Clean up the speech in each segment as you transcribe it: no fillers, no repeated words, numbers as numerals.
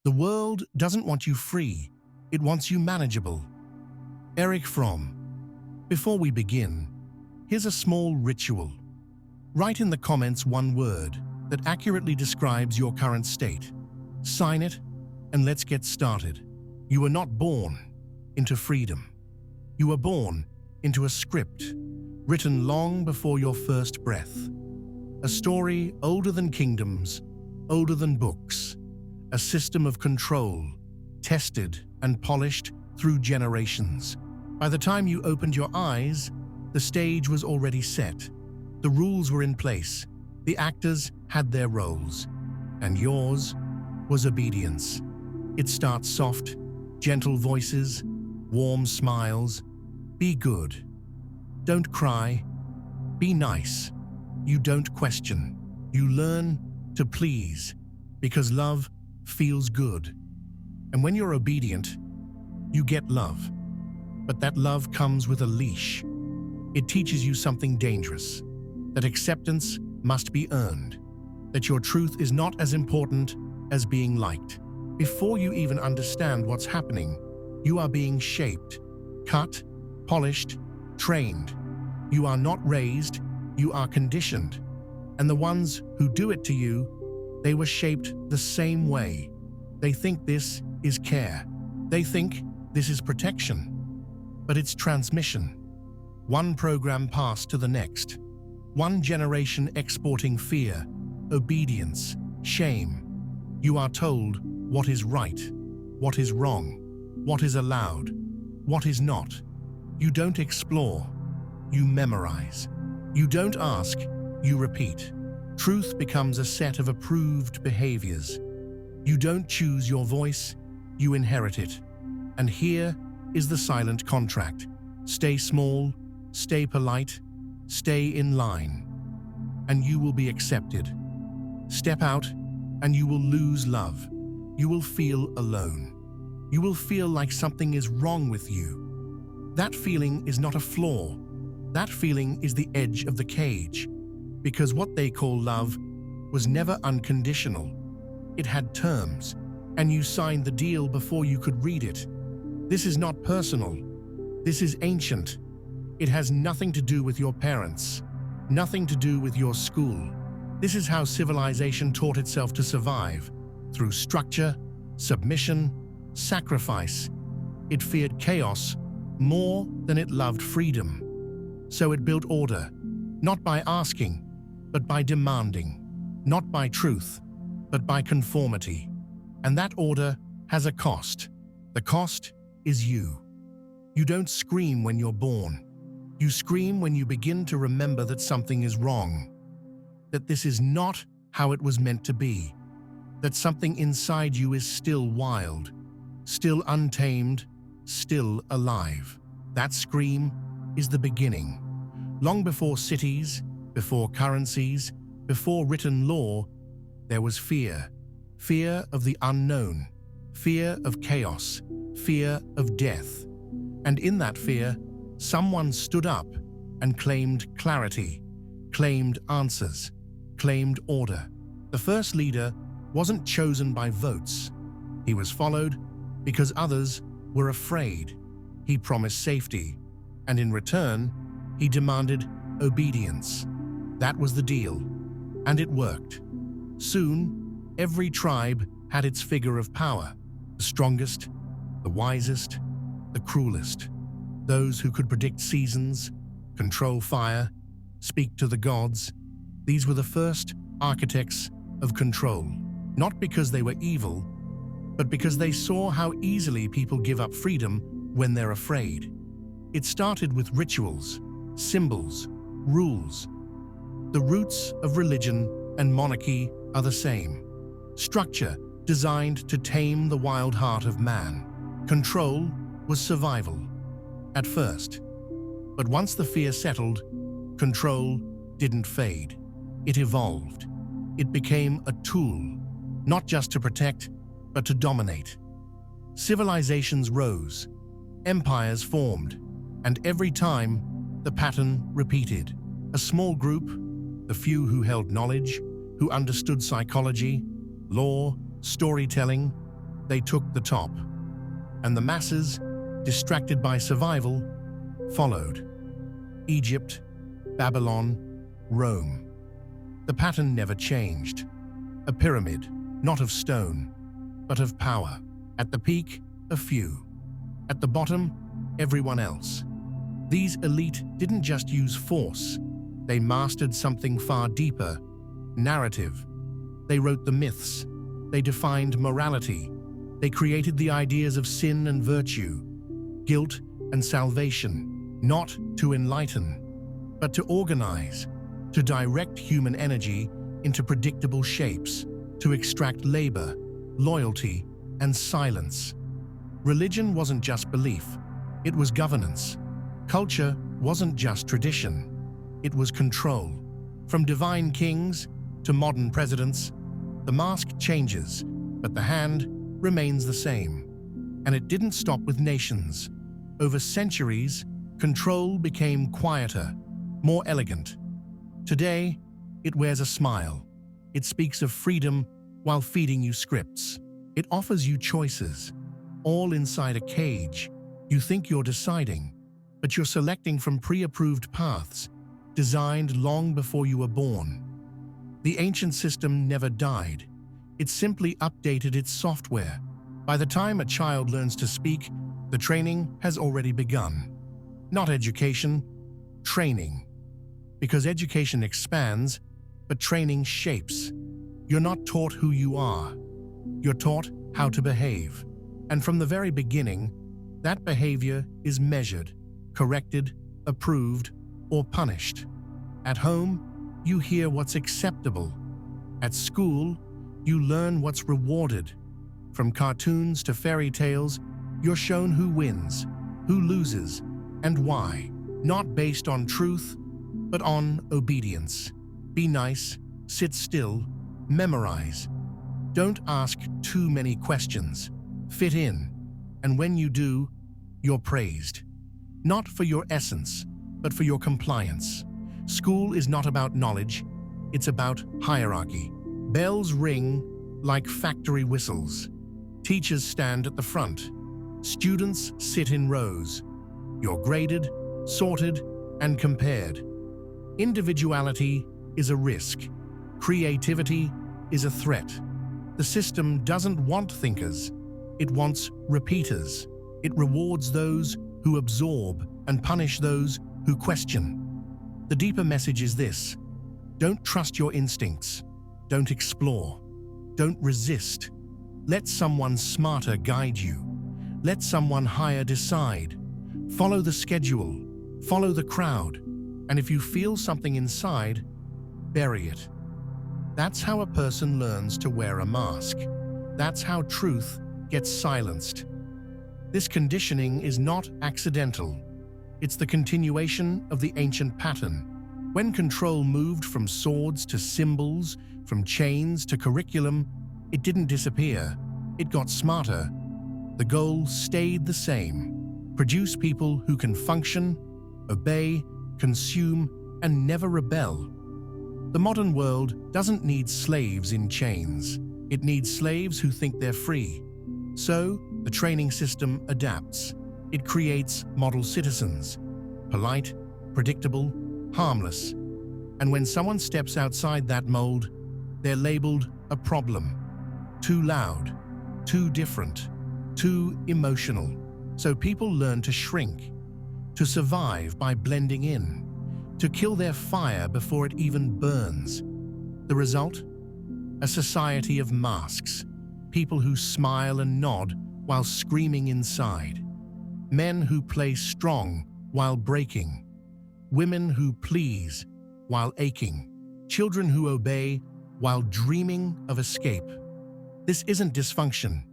The world doesn't want you free, it wants you manageable. Eric Fromm. Before we begin, here's a small ritual. Write in the comments one word that accurately describes your current state. Sign it, and let's get started. You were not born into freedom. You were born into a script written long before your first breath. A story older than kingdoms, older than books. A system of control, tested and polished through generations. By the time you opened your eyes, the stage was already set. The rules were in place. The actors had their roles. And yours was obedience. It starts soft, gentle voices, warm smiles. Be good. Don't cry. Be nice. You don't question. You learn to please, because love feels good. And when you're obedient, you get love. But that love comes with a leash. It teaches you something dangerous, that acceptance must be earned, that your truth is not as important as being liked. Before you even understand what's happening, you are being shaped, cut, polished, trained. You are not raised, you are conditioned. And the ones who do it to you, they were shaped the same way. They think this is care. They think this is protection. But it's transmission. One program passed to the next. One generation exporting fear, obedience, shame. You are told what is right, what is wrong, what is allowed, what is not. You don't explore, you memorize. You don't ask, you repeat. Truth becomes a set of approved behaviors. You don't choose your voice, you inherit it. And here is the silent contract. Stay small, stay polite, stay in line, and you will be accepted. Step out, and you will lose love. You will feel alone. You will feel like something is wrong with you. That feeling is not a flaw. That feeling is the edge of the cage, because what they call love was never unconditional. It had terms, and you signed the deal before you could read it. This is not personal. This is ancient. It has nothing to do with your parents, nothing to do with your school. This is how civilization taught itself to survive, through structure, submission, sacrifice. It feared chaos more than it loved freedom. So it built order, not by asking, but by demanding, not by truth, but by conformity. And that order has a cost. The cost is you. You don't scream when you're born. You scream when you begin to remember that something is wrong, that this is not how it was meant to be, that something inside you is still wild, still untamed, still alive. That scream is the beginning. Long before cities, before currencies, before written law, there was fear. Fear of the unknown, fear of chaos, fear of death. And in that fear, someone stood up and claimed clarity, claimed answers, claimed order. The first leader wasn't chosen by votes. He was followed because others were afraid. He promised safety, and in return, he demanded obedience. That was the deal, and it worked. Soon, every tribe had its figure of power, the strongest, the wisest, the cruelest. Those who could predict seasons, control fire, speak to the gods. These were the first architects of control, not because they were evil, but because they saw how easily people give up freedom when they're afraid. It started with rituals, symbols, rules. The roots of religion and monarchy are the same. Structure designed to tame the wild heart of man. Control was survival, at first. But once the fear settled, control didn't fade. It evolved. It became a tool, not just to protect, but to dominate. Civilizations rose, empires formed, and every time, the pattern repeated. A small group, the few who held knowledge, who understood psychology, law, storytelling, they took the top, and the masses, distracted by survival, followed. Egypt, Babylon, Rome. The pattern never changed. A pyramid, not of stone, but of power. At the peak, a few. At the bottom, everyone else. These elite didn't just use force. They mastered something far deeper: narrative. They wrote the myths. They defined morality. They created the ideas of sin and virtue, guilt and salvation, not to enlighten, but to organize, to direct human energy into predictable shapes, to extract labor, loyalty, and silence. Religion wasn't just belief, it was governance. Culture wasn't just tradition, it was control. From divine kings to modern presidents, the mask changes, but the hand remains the same. And it didn't stop with nations. Over centuries, control became quieter, more elegant. Today, it wears a smile. It speaks of freedom while feeding you scripts. It offers you choices, all inside a cage. You think you're deciding, but you're selecting from pre-approved paths, designed long before you were born. The ancient system never died. It simply updated its software. By the time a child learns to speak, the training has already begun. Not education, training. Because education expands, but training shapes. You're not taught who you are. You're taught how to behave. And from the very beginning, that behavior is measured, corrected, approved, or punished. At home, you hear what's acceptable. At school, you learn what's rewarded. From cartoons to fairy tales, you're shown who wins, who loses, and why. Not based on truth, but on obedience. Be nice, sit still, memorize. Don't ask too many questions. Fit in, and when you do, you're praised. Not for your essence, but for your compliance. School is not about knowledge, it's about hierarchy. Bells ring like factory whistles. Teachers stand at the front. Students sit in rows. You're graded, sorted, and compared. Individuality is a risk. Creativity is a threat. The system doesn't want thinkers. It wants repeaters. It rewards those who absorb and punish those who question. The deeper message is this: don't trust your instincts. Don't explore. Don't resist. Let someone smarter guide you. Let someone higher decide. Follow the schedule. Follow the crowd. And if you feel something inside, bury it. That's how a person learns to wear a mask. That's how truth gets silenced. This conditioning is not accidental. It's the continuation of the ancient pattern. When control moved from swords to symbols, from chains to curriculum, it didn't disappear. It got smarter. The goal stayed the same: produce people who can function, obey, consume, and never rebel. The modern world doesn't need slaves in chains. It needs slaves who think they're free. So, the training system adapts. It creates model citizens, polite, predictable, harmless. And when someone steps outside that mold, they're labeled a problem. Too loud, too different, too emotional. So people learn to shrink, to survive by blending in, to kill their fire before it even burns. The result? A society of masks, people who smile and nod while screaming inside, men who play strong while breaking, women who please while aching, children who obey while dreaming of escape. This isn't dysfunction.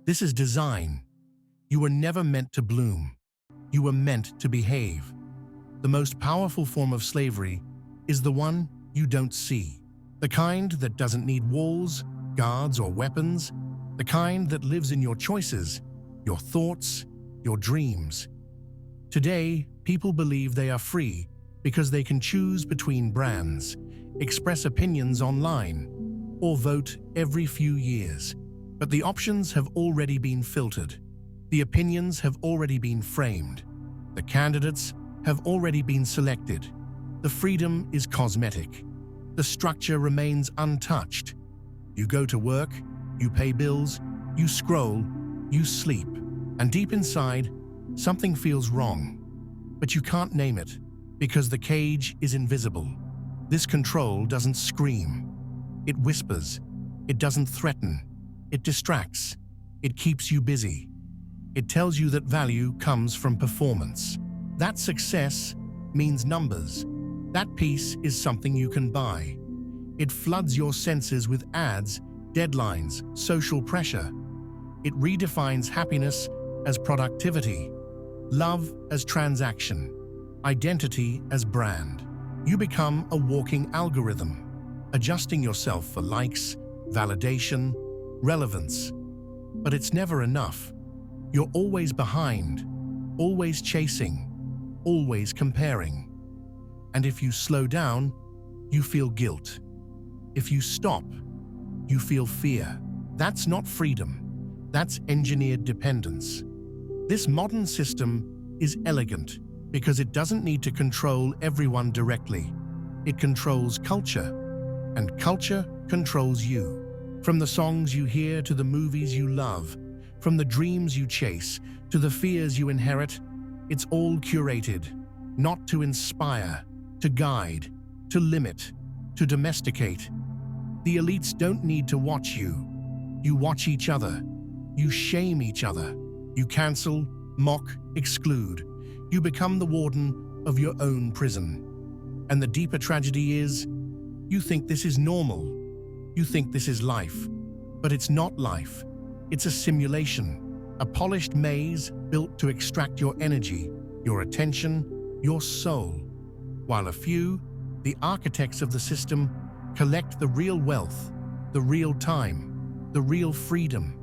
This is design. You were never meant to bloom. You were meant to behave. The most powerful form of slavery is the one you don't see. The kind that doesn't need walls, guards, or weapons. The kind that lives in your choices, your thoughts, your dreams. Today, people believe they are free because they can choose between brands, express opinions online, or vote every few years. But the options have already been filtered. The opinions have already been framed. The candidates have already been selected. The freedom is cosmetic. The structure remains untouched. You go to work, you pay bills, you scroll, you sleep, and deep inside, something feels wrong. But you can't name it, because the cage is invisible. This control doesn't scream. It whispers. It doesn't threaten. It distracts. It keeps you busy. It tells you that value comes from performance. That success means numbers. That peace is something you can buy. It floods your senses with ads, deadlines, social pressure. It redefines happiness as productivity, love as transaction, identity as brand. You become a walking algorithm, adjusting yourself for likes, validation, relevance. But it's never enough. You're always behind, always chasing, always comparing. And if you slow down, you feel guilt. If you stop, you feel fear. That's not freedom. That's engineered dependence. This modern system is elegant because it doesn't need to control everyone directly. It controls culture, and culture controls you. From the songs you hear to the movies you love, from the dreams you chase to the fears you inherit, it's all curated, not to inspire, to guide, to limit, to domesticate. The elites don't need to watch you. You watch each other. You shame each other. You cancel, mock, exclude. You become the warden of your own prison. And the deeper tragedy is, you think this is normal. You think this is life. But it's not life. It's a simulation, a polished maze built to extract your energy, your attention, your soul. While a few, the architects of the system, collect the real wealth, the real time, the real freedom.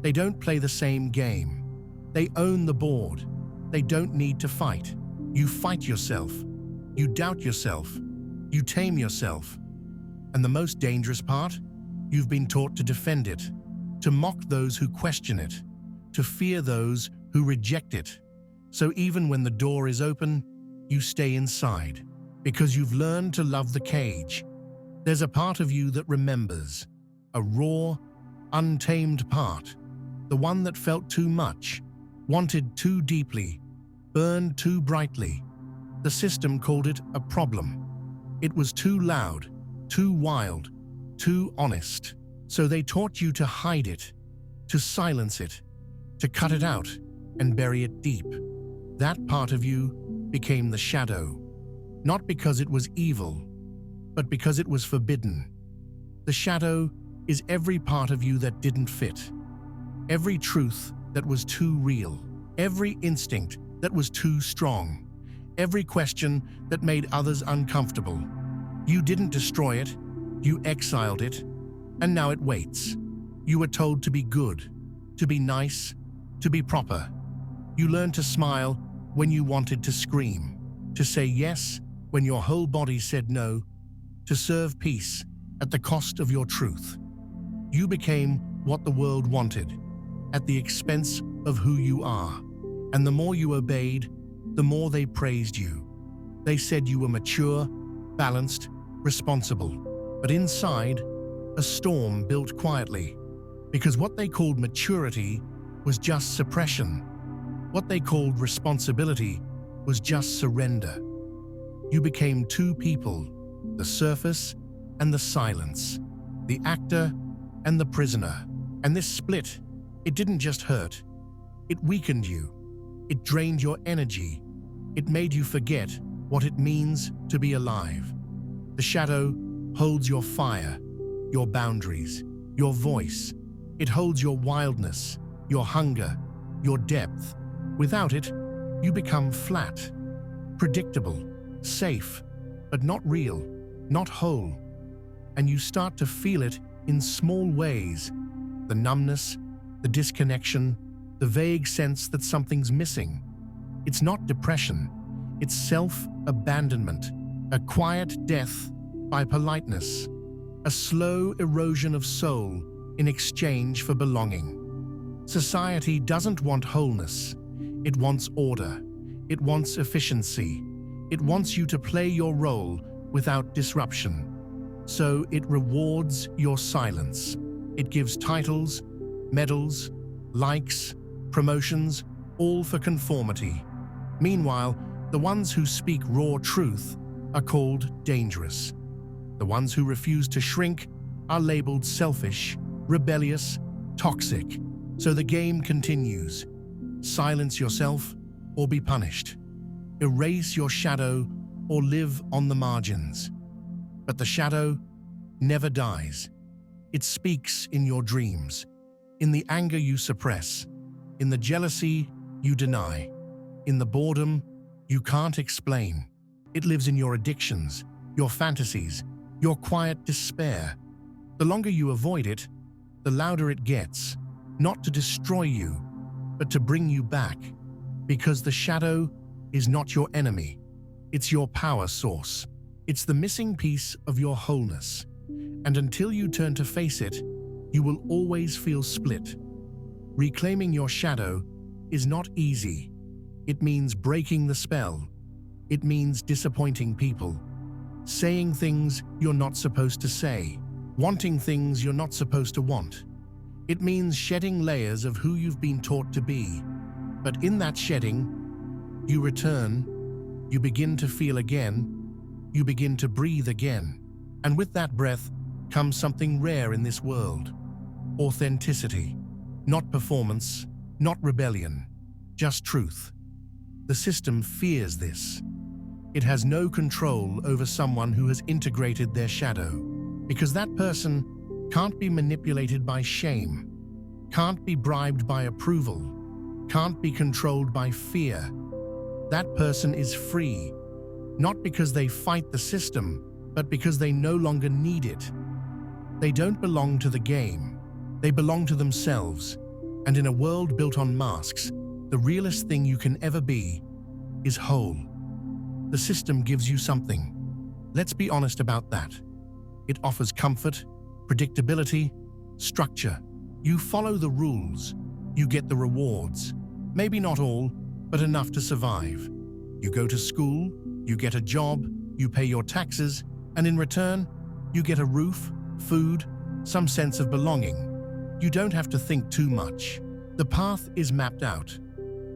They don't play the same game. They own the board. They don't need to fight. You fight yourself. You doubt yourself. You tame yourself. And the most dangerous part? You've been taught to defend it, to mock those who question it, to fear those who reject it. So even when the door is open, you stay inside, because you've learned to love the cage. There's a part of you that remembers, a raw, untamed part, the one that felt too much, wanted too deeply, burned too brightly. The system called it a problem. It was too loud, too wild, too honest. So they taught you to hide it, to silence it, to cut it out and bury it deep. That part of you became the shadow, not because it was evil, but because it was forbidden. The shadow is every part of you that didn't fit, every truth that was too real, every instinct that was too strong, every question that made others uncomfortable. You didn't destroy it, you exiled it, and now it waits. You were told to be good, to be nice, to be proper. You learned to smile when you wanted to scream, to say yes when your whole body said no, to serve peace at the cost of your truth. You became what the world wanted, at the expense of who you are. And the more you obeyed, the more they praised you. They said you were mature, balanced, responsible. But inside, a storm built quietly, because what they called maturity was just suppression. What they called responsibility was just surrender. You became two people, the surface and the silence, the actor and the prisoner. And this split, it didn't just hurt. It weakened you. It drained your energy. It made you forget what it means to be alive. The shadow holds your fire, your boundaries, your voice. It holds your wildness, your hunger, your depth. Without it, you become flat, predictable, safe, but not real, not whole. And you start to feel it in small ways. The numbness, the disconnection, the vague sense that something's missing. It's not depression, it's self-abandonment, a quiet death by politeness, a slow erosion of soul in exchange for belonging. Society doesn't want wholeness. It wants order. It wants efficiency. It wants you to play your role without disruption. So it rewards your silence. It gives titles, medals, likes, promotions, all for conformity. Meanwhile, the ones who speak raw truth are called dangerous. The ones who refuse to shrink are labeled selfish, rebellious, toxic. So the game continues. Silence yourself or be punished. Erase your shadow or live on the margins. But the shadow never dies. It speaks in your dreams, in the anger you suppress, in the jealousy you deny, in the boredom you can't explain. It lives in your addictions, your fantasies, your quiet despair. The longer you avoid it, the louder it gets, not to destroy you, but to bring you back. Because the shadow is not your enemy, it's your power source. It's the missing piece of your wholeness. And until you turn to face it, you will always feel split. Reclaiming your shadow is not easy. It means breaking the spell. It means disappointing people, saying things you're not supposed to say, wanting things you're not supposed to want. It means shedding layers of who you've been taught to be. But in that shedding, you return, you begin to feel again, you begin to breathe again. And with that breath comes something rare in this world: authenticity. Not performance, not rebellion, just truth. The system fears this. It has no control over someone who has integrated their shadow, because that person can't be manipulated by shame, can't be bribed by approval, can't be controlled by fear. That person is free, not because they fight the system, but because they no longer need it. They don't belong to the game, they belong to themselves. And in a world built on masks, the realest thing you can ever be is whole. The system gives you something. Let's be honest about that. It offers comfort, predictability, structure. You follow the rules, you get the rewards. Maybe not all, but enough to survive. You go to school, you get a job, you pay your taxes, and in return, you get a roof, food, some sense of belonging. You don't have to think too much. The path is mapped out.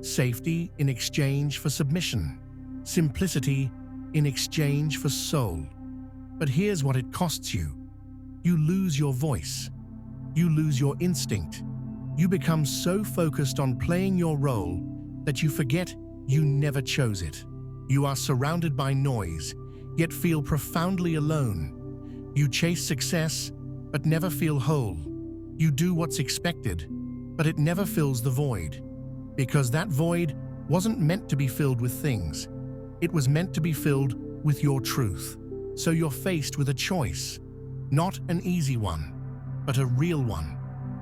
Safety in exchange for submission. Simplicity in exchange for soul. But here's what it costs you. You lose your voice. You lose your instinct. You become so focused on playing your role that you forget you never chose it. You are surrounded by noise, yet feel profoundly alone. You chase success, but never feel whole. You do what's expected, but it never fills the void. Because that void wasn't meant to be filled with things. It was meant to be filled with your truth. So you're faced with a choice. Not an easy one, but a real one.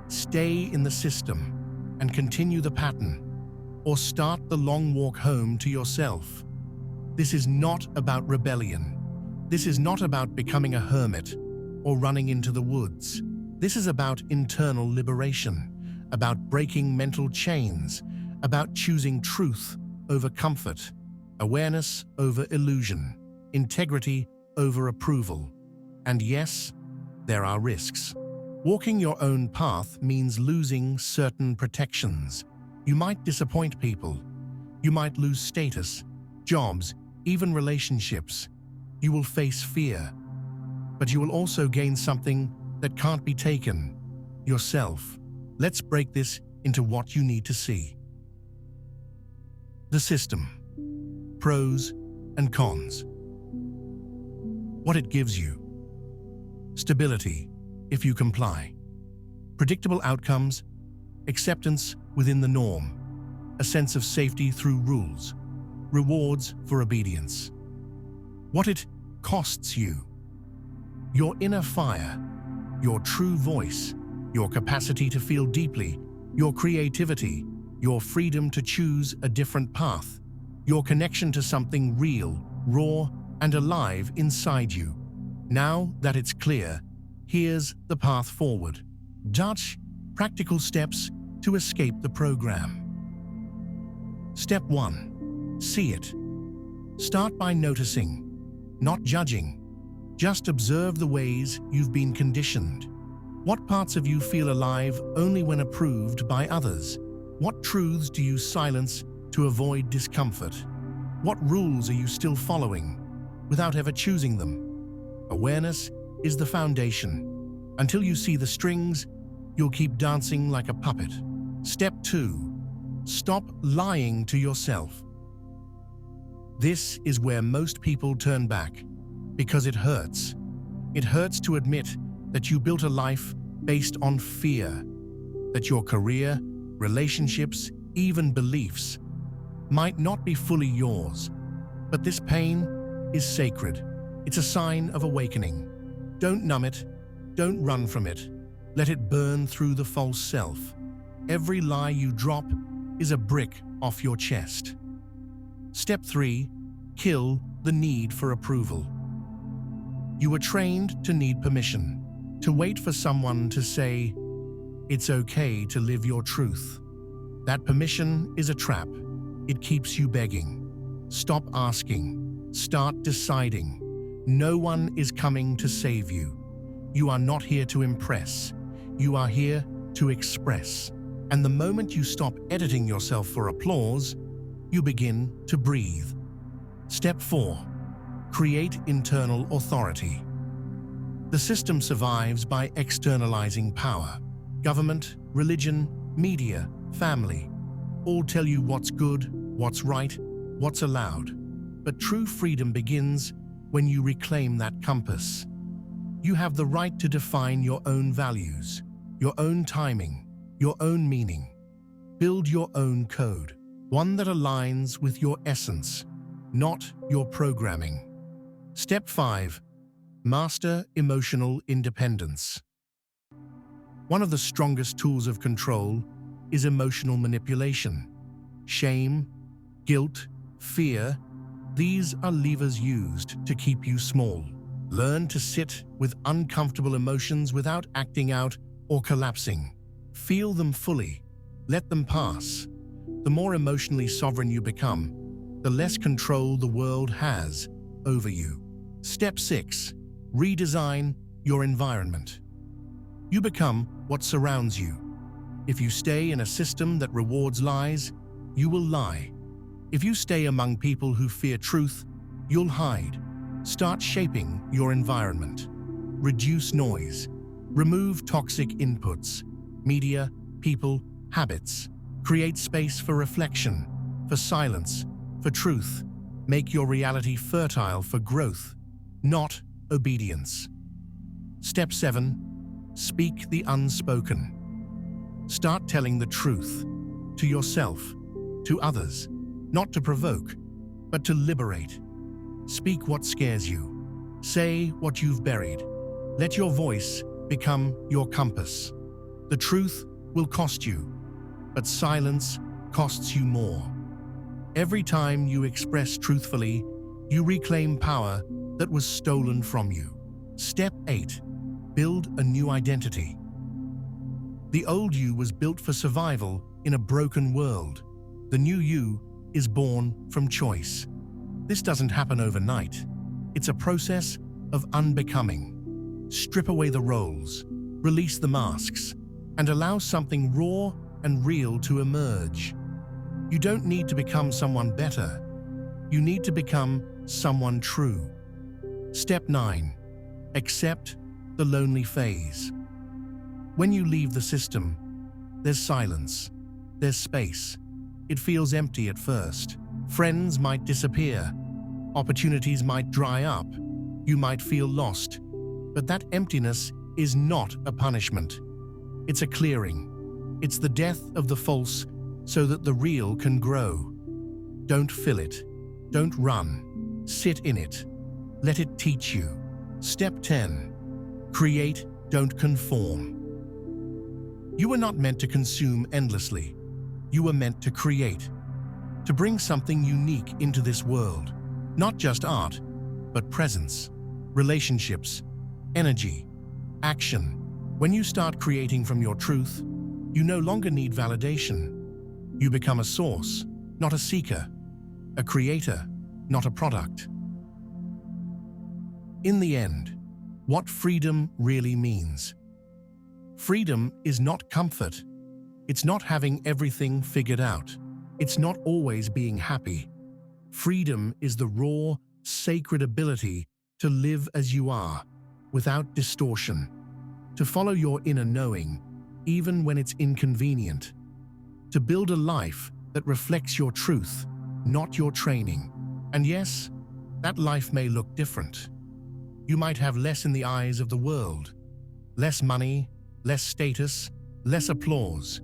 Stay in the system and continue the pattern, or start the long walk home to yourself. This is not about rebellion. This is not about becoming a hermit or running into the woods. This is about internal liberation, about breaking mental chains, about choosing truth over comfort, awareness over illusion, integrity over approval. And yes, there are risks. Walking your own path means losing certain protections. You might disappoint people. You might lose status, jobs, even relationships. You will face fear. But you will also gain something that can't be taken: yourself. Let's break this into what you need to see. The system. Pros and cons. What it gives you. Stability, if you comply. Predictable outcomes, acceptance within the norm, a sense of safety through rules, rewards for obedience. What it costs you. Your inner fire, your true voice, your capacity to feel deeply, your creativity, your freedom to choose a different path, your connection to something real, raw, and alive inside you. Now that it's clear, here's the path forward. Dutch, practical steps to escape the program. Step 1. See it. Start by noticing, not judging. Just observe the ways you've been conditioned. What parts of you feel alive only when approved by others? What truths do you silence to avoid discomfort? What rules are you still following without ever choosing them? Awareness is the foundation. Until you see the strings, you'll keep dancing like a puppet. Step 2. Stop lying to yourself. This is where most people turn back, because it hurts. It hurts to admit that you built a life based on fear, that your career, relationships, even beliefs might not be fully yours. But this pain is sacred. It's a sign of awakening. Don't numb it. Don't run from it. Let it burn through the false self. Every lie you drop is a brick off your chest. Step 3. Kill the need for approval. You were trained to need permission, to wait for someone to say, "It's okay to live your truth." That permission is a trap. It keeps you begging. Stop asking. Start deciding. No one is coming to save you. You are not here to impress. You are here to express. And the moment you stop editing yourself for applause, you begin to breathe. Step 4. Create internal authority. The system survives by externalizing power. Government, religion, media, family all tell you what's good, what's right, what's allowed. But true freedom begins when you reclaim that compass. You have the right to define your own values, your own timing, your own meaning. Build your own code, one that aligns with your essence, not your programming. Step 5. Master emotional independence. One of the strongest tools of control is emotional manipulation. Shame, guilt, fear, these are levers used to keep you small. Learn to sit with uncomfortable emotions without acting out or collapsing. Feel them fully. Let them pass. The more emotionally sovereign you become, the less control the world has over you. Step 6. Redesign your environment. You become what surrounds you. If you stay in a system that rewards lies, you will lie. If you stay among people who fear truth, you'll hide. Start shaping your environment. Reduce noise. Remove toxic inputs, media, people, habits. Create space for reflection, for silence, for truth. Make your reality fertile for growth, not obedience. Step 7. Speak the unspoken. Start telling the truth to yourself, to others, not to provoke, but to liberate. Speak what scares you. Say what you've buried. Let your voice become your compass. The truth will cost you, but silence costs you more. Every time you express truthfully, you reclaim power that was stolen from you. Step 8. Build a new identity. The old you was built for survival in a broken world. The new you is born from choice. This doesn't happen overnight. It's a process of unbecoming. Strip away the roles, release the masks, and allow something raw and real to emerge. You don't need to become someone better. You need to become someone true. Step 9. Accept the lonely phase. When you leave the system, there's silence, there's space. It feels empty at first. Friends might disappear. Opportunities might dry up. You might feel lost. But that emptiness is not a punishment. It's a clearing. It's the death of the false so that the real can grow. Don't fill it. Don't run. Sit in it. Let it teach you. Step 10. Create, don't conform. You were not meant to consume endlessly. You were meant to create, to bring something unique into this world. Not just art, but presence, relationships, energy, action. When you start creating from your truth, you no longer need validation. You become a source, not a seeker, a creator, not a product. In the end, what freedom really means. Freedom is not comfort. It's not having everything figured out. It's not always being happy. Freedom is the raw, sacred ability to live as you are, without distortion, to follow your inner knowing, even when it's inconvenient, to build a life that reflects your truth, not your training. And yes, that life may look different. You might have less in the eyes of the world, less money, less status, less applause,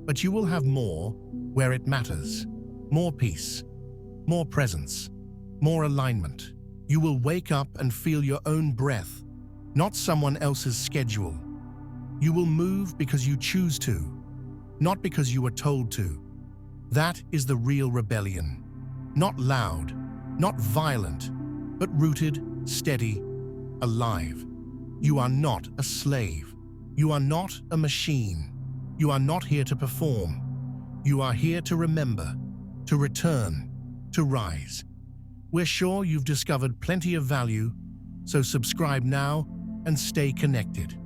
but you will have more where it matters, more peace, more presence, more alignment. You will wake up and feel your own breath, not someone else's schedule. You will move because you choose to, not because you were told to. That is the real rebellion. Not loud, not violent, but rooted, steady, alive. You are not a slave. You are not a machine. You are not here to perform. You are here to remember, to return, to rise. We're sure you've discovered plenty of value, so subscribe now and stay connected.